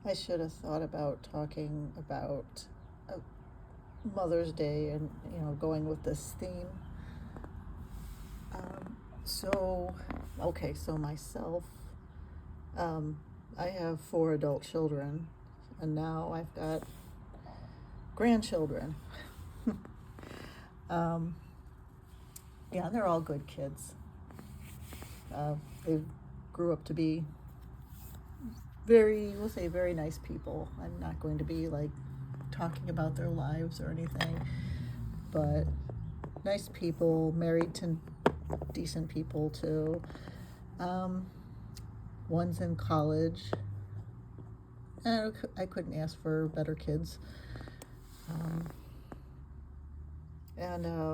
I should have thought about talking about uh, Mother's Day and, going with this theme. Um, so, okay, so myself, um, I have 4 adult children, and now I've got grandchildren. um, yeah, they're all good kids. Uh, they grew up to be we'll say, very nice people. I'm not going to be like talking about their lives or anything, but nice people, married to decent people too. Um, one's in college, and I couldn't ask for better kids.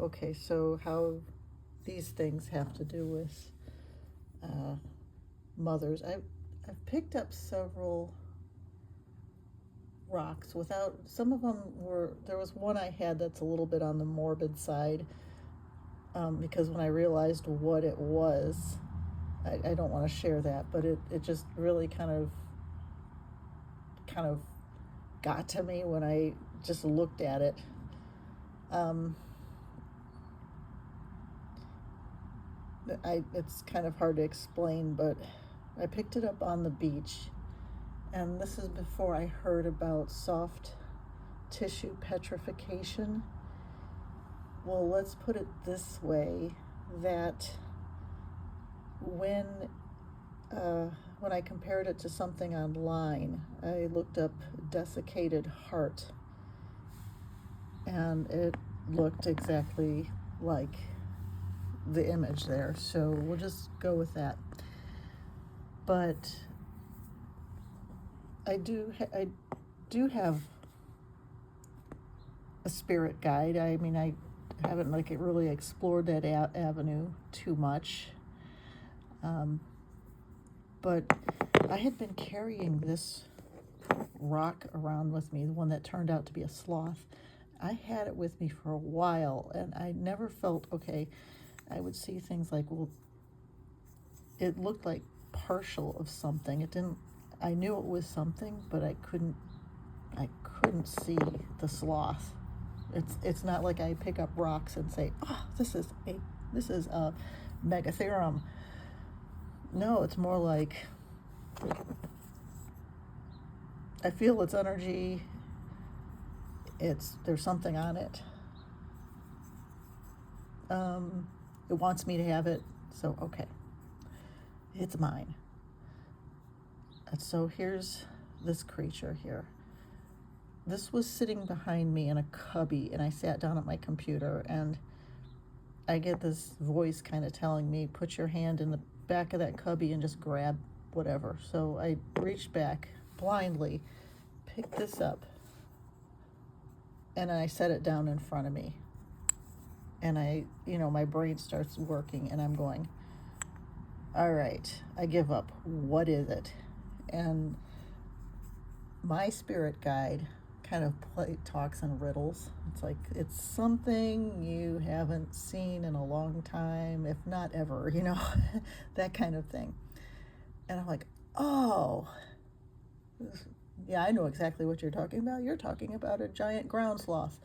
Okay, so how these things have to do with uh, mothers. I've picked up several rocks without, some of them there was one I had that's a little bit on the morbid side, because when I realized what it was, I don't want to share that, but it just really kind of got to me when I just looked at it. Um, it's kind of hard to explain, but I picked it up on the beach, and this is before I heard about soft tissue petrification. Well, let's put it this way, that when when I compared it to something online, I looked up desiccated heart, and it looked exactly like the image there. So we'll just go with that. But I do have a spirit guide. I mean, I haven't really explored that avenue too much. But I had been carrying this rock around with me, the one that turned out to be a sloth. I had it with me for a while, and I never felt okay. I would see things like, well, it looked like partial of something. It didn't. I knew it was something, but I couldn't see the sloth. It's not like I pick up rocks and say, oh, this is a megatherium. No, it's more like I feel its energy. There's something on it. It wants me to have it, so okay, it's mine. And so here's this creature here. This was sitting behind me in a cubby, and I sat down at my computer, and I get this voice kind of telling me, put your hand in the back of that cubby and just grab whatever. So I reached back blindly, picked this up, and I set it down in front of me. And my brain starts working, and I'm going, all right, I give up. What is it? And my spirit guide kind of talks in riddles. It's like, it's something you haven't seen in a long time, if not ever, that kind of thing. And I'm like, oh, yeah, I know exactly what you're talking about. You're talking about a giant ground sloth.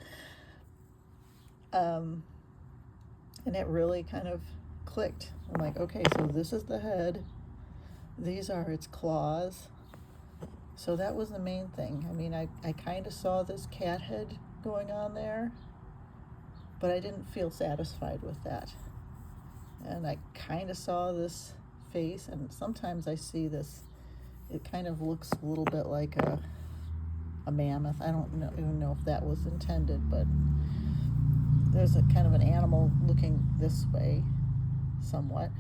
And it really kind of clicked. I'm like, okay, so this is the head. These are its claws. So that was the main thing. I mean, I kind of saw this cat head going on there, but I didn't feel satisfied with that. And I kind of saw this face, and sometimes I see this, it kind of looks a little bit like a mammoth. I don't even know if that was intended, but there's a kind of an animal looking this way somewhat.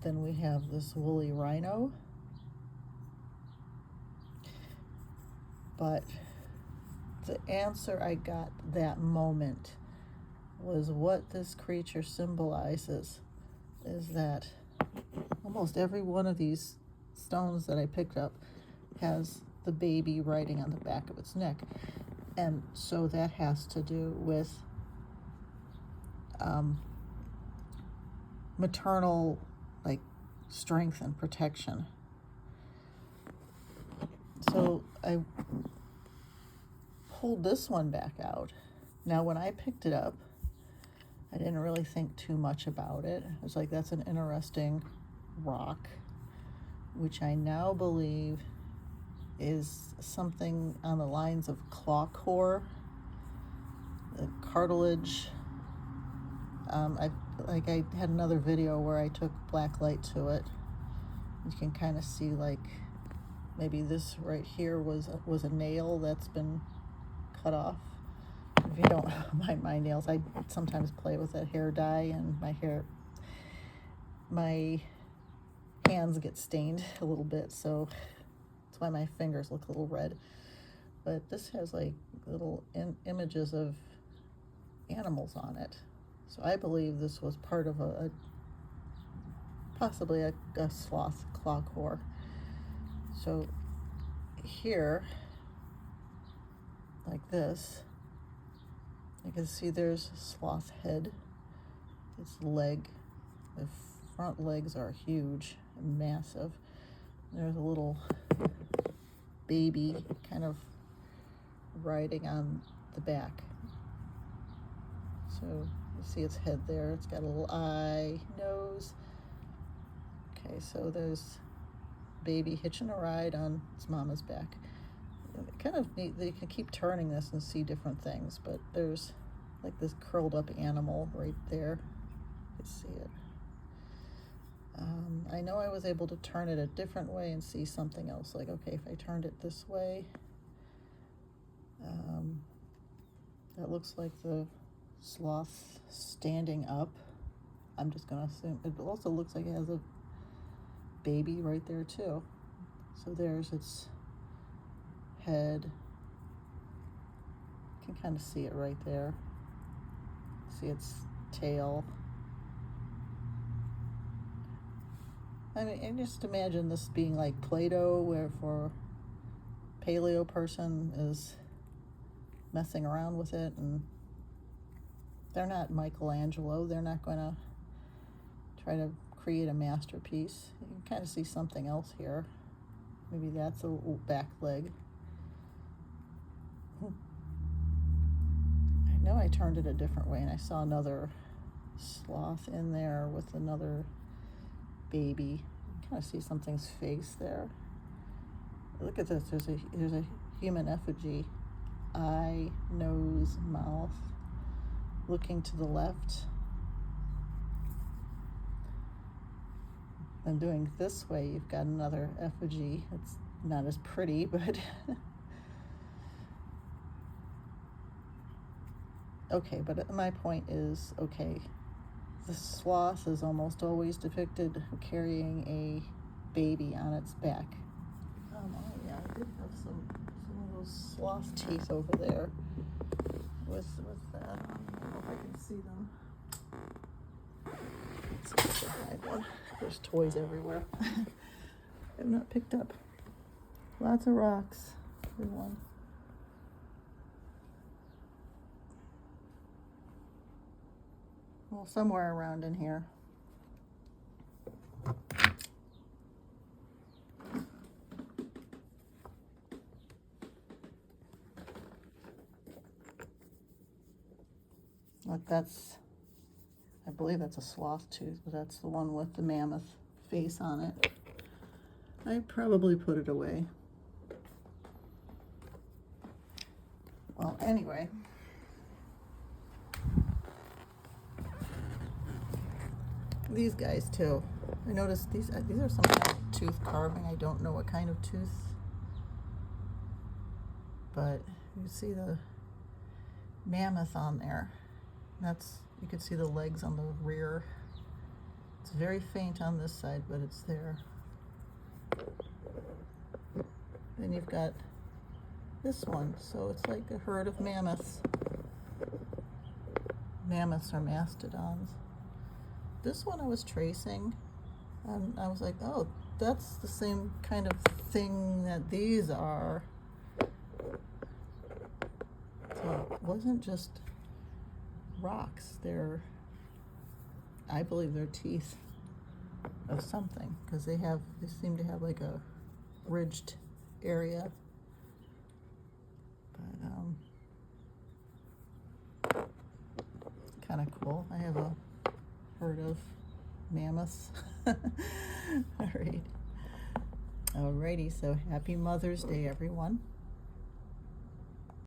Then we have this woolly rhino. But the answer I got that moment was what this creature symbolizes is that almost every one of these stones that I picked up has the baby riding on the back of its neck. And so that has to do with maternal strength and protection. So I pulled this one back out. Now, when I picked it up, I didn't really think too much about it. I was like, that's an interesting rock, which I now believe is something on the lines of claw core, the cartilage. I had another video where I took black light to it. You can kind of see like maybe this right here was a nail that's been cut off. If you don't mind my nails, I sometimes play with that hair dye, and my hands get stained a little bit, so that's why my fingers look a little red. But this has like little images of animals on it, so I believe this was part of possibly a sloth claw core. So here, like this, you can see there's a sloth head, its leg. The front legs are huge and massive. There's a little baby kind of riding on the back. So you see its head there. It's got a little eye, nose. Okay, so there's baby hitching a ride on its mama's back. Kind of neat that you can keep turning this and see different things, but there's like this curled up animal right there. You can see it. I know I was able to turn it a different way and see something else. Like, okay, if I turned it this way, that looks like the sloth standing up. I'm just gonna assume it also looks like it has a baby right there too. So there's its head. You can kind of see it right there. See its tail. I mean, and just imagine this being like Play-Doh, where for paleo person is messing around with it, and they're not Michelangelo. They're not going to try to create a masterpiece. You can kind of see something else here. Maybe that's a little back leg. I know I turned it a different way, and I saw another sloth in there with another baby. You can kind of see something's face there. Look at this. There's a human effigy. Eye, nose, mouth. Looking to the left. And doing this way, you've got another effigy. It's not as pretty, but okay, but my point is, okay, the sloth is almost always depicted carrying a baby on its back. Oh yeah, I did have some of those sloth teeth over there with that. I don't know if I can see them. Let's see if I can find one. There's toys everywhere. I have not picked up. Lots of rocks, everyone. Well, somewhere around in here. Look, I believe that's a sloth tooth, but that's the one with the mammoth face on it. I probably put it away. Well, anyway. These guys too. I noticed these are some kind of tooth carving. I don't know what kind of tooth, but you see the mammoth on there. You can see the legs on the rear. It's very faint on this side, but it's there. Then you've got this one, so it's like a herd of mammoths. Mammoths are mastodons. This one I was tracing, and I was like, oh, that's the same kind of thing that these are. So it wasn't just rocks. I believe they're teeth of something, because they seem to have like a ridged area kind of cool. I have a herd of mammoths. All right. Alrighty, so happy Mother's Day, everyone.